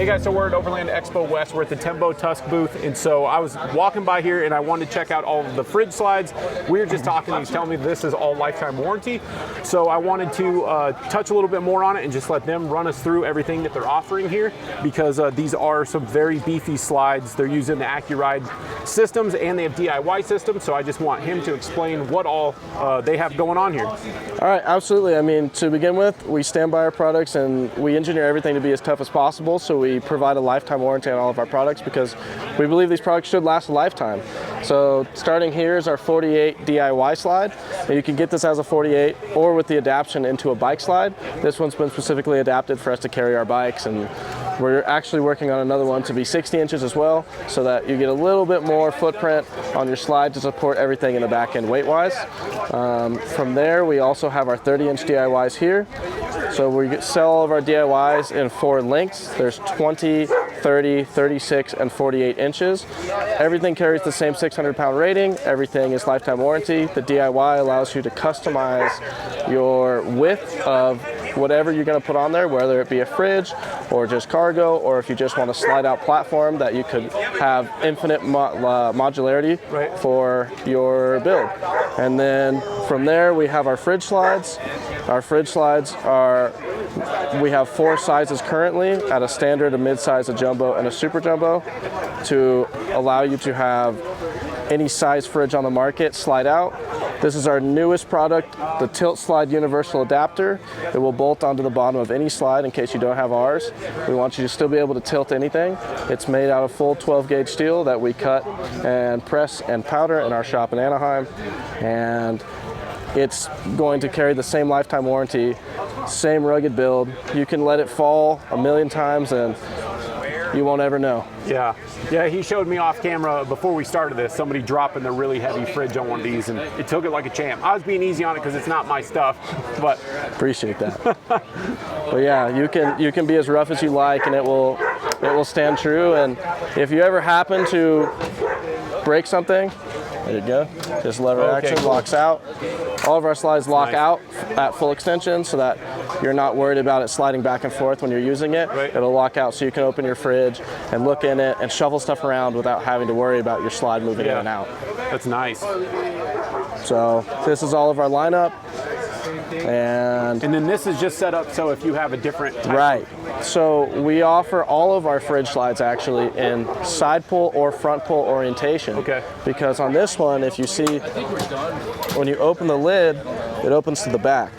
Hey guys, so we're at Overland Expo West. We're at the Tembo Tusk booth, and so I was walking by here and I wanted to check out all of the fridge slides. We were just talking, he's telling me this is all lifetime warranty. So I wanted to touch a little bit more on it and just let them run us through everything that they're offering here, because these are some very beefy slides. They're using the AccuRide systems and they have DIY systems, so I just want him to explain what all they have going on here. All right, absolutely. I mean, to begin with, we stand by our products and we engineer everything to be as tough as possible, so we provide a lifetime warranty on all of our products because we believe these products should last a lifetime. So starting here is our 48 DIY slide, and you can get this as a 48 or with the adaptation into a bike slide. This one's been specifically adapted for us to carry our bikes, and we're actually working on another one to be 60 inches as well, so that you get a little bit more footprint on your slide to support everything in the back end weight-wise. From there, we also have our 30-inch DIYs here. So we sell all of our DIYs in 4 lengths. There's 20, 30, 36, and 48 inches. Everything carries the same 600-pound rating. Everything is lifetime warranty. The DIY allows you to customize your width of whatever you're going to put on there, whether it be a fridge or just cargo, or if you just want a slide out platform that you could have infinite modularity for your build. And then from there we have our fridge slides. Our fridge slides we have 4 sizes currently, at a standard, a mid-size, a jumbo, and a super jumbo, to allow you to have any size fridge on the market slide out. This is our newest product, the Tilt Slide Universal Adapter. It will bolt onto the bottom of any slide in case you don't have ours. We want you to still be able to tilt anything. It's made out of full 12-gauge steel that we cut and press and powder in our shop in Anaheim. And it's going to carry the same lifetime warranty, same rugged build. You can let it fall a million times and you won't ever know. Yeah, he showed me off camera before we started this, somebody dropping the really heavy fridge on one of these, and it took it like a champ. I was being easy on it because it's not my stuff, but appreciate that. But yeah, you can be as rough as you like, and it will stand true. And if you ever happen to break something, there you go. Just lever action, cool. Locks out. All of our slides lock out at full extension, so that you're not worried about it sliding back and forth when you're using it. It'll lock out so you can open your fridge and look in it and shovel stuff around without having to worry about your slide moving in and out. That's nice. So this is all of our lineup. And then this is just set up so if you have a different type. Right. So we offer all of our fridge slides actually in side pull or front pull orientation. Okay. Because on this one, if you see, when you open the lid, it opens to the back.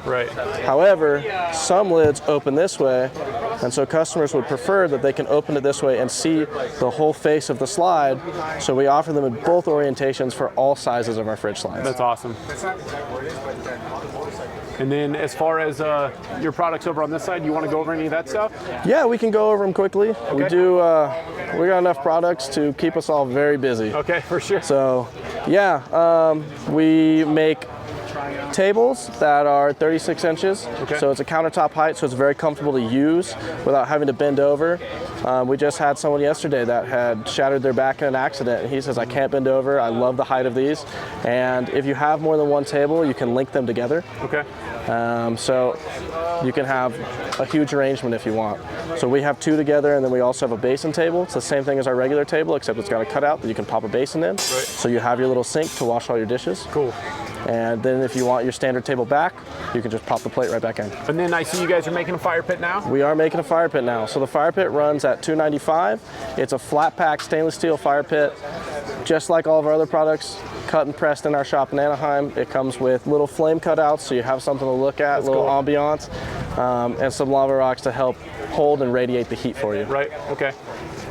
Right. However, some lids open this way, and so customers would prefer that they can open it this way and see the whole face of the slide. So we offer them in both orientations for all sizes of our fridge slides. That's awesome. And then as far as your products over on this side, you want to go over any of that stuff? Yeah, we can go over them quickly. Okay. We got enough products to keep us all very busy. Okay, for sure. So yeah, we make tables that are 36 inches. Okay. So it's a countertop height, so it's very comfortable to use without having to bend over. We just had someone yesterday that had shattered their back in an accident, and he says, I can't bend over. I love the height of these. And if you have more than one table, you can link them together. Okay. So you can have a huge arrangement if you want. So we have 2 together, and then we also have a basin table. It's the same thing as our regular table, except it's got a cutout that you can pop a basin in. Right. So you have your little sink to wash all your dishes. Cool. And then if you want your standard table back, you can just pop the plate right back in. And then I see you guys are making a fire pit now? We are making a fire pit now. So the fire pit runs at $295. It's a flat pack stainless steel fire pit, just like all of our other products, cut and pressed in our shop in Anaheim. It comes with little flame cutouts, so you have something to look at, little ambiance, and some lava rocks to help hold and radiate the heat for you. Right, okay.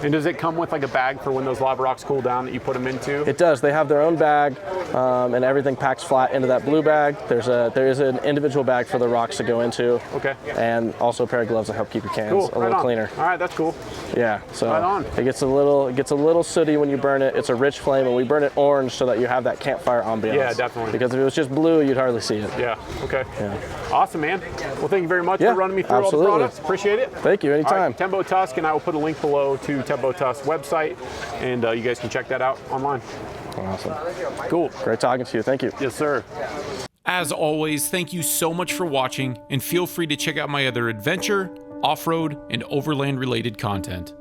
And does it come with like a bag for when those lava rocks cool down that you put them into? It does. They have their own bag, and everything packs flat into that blue bag. There is an individual bag for the rocks to go into. Okay. And also a pair of gloves to help keep your cans a little cleaner. All right, that's cool. Yeah. So right on. It gets a little sooty when you burn it. It's a rich flame, and we burn it orange so that you have that campfire ambiance. Yeah, definitely. Because if it was just blue, you'd hardly see it. Yeah. Okay. Yeah. Awesome, man. Well, thank you very much for running me through all the products. Appreciate it. Thank you. Anytime. All right, Tembo Tusk, and I will put a link below to Tembo Tusk's website, and you guys can check that out online. Awesome. Cool. Great talking to you. Thank you. Yes, sir. As always, thank you so much for watching, and feel free to check out my other adventure, off-road, and overland related content.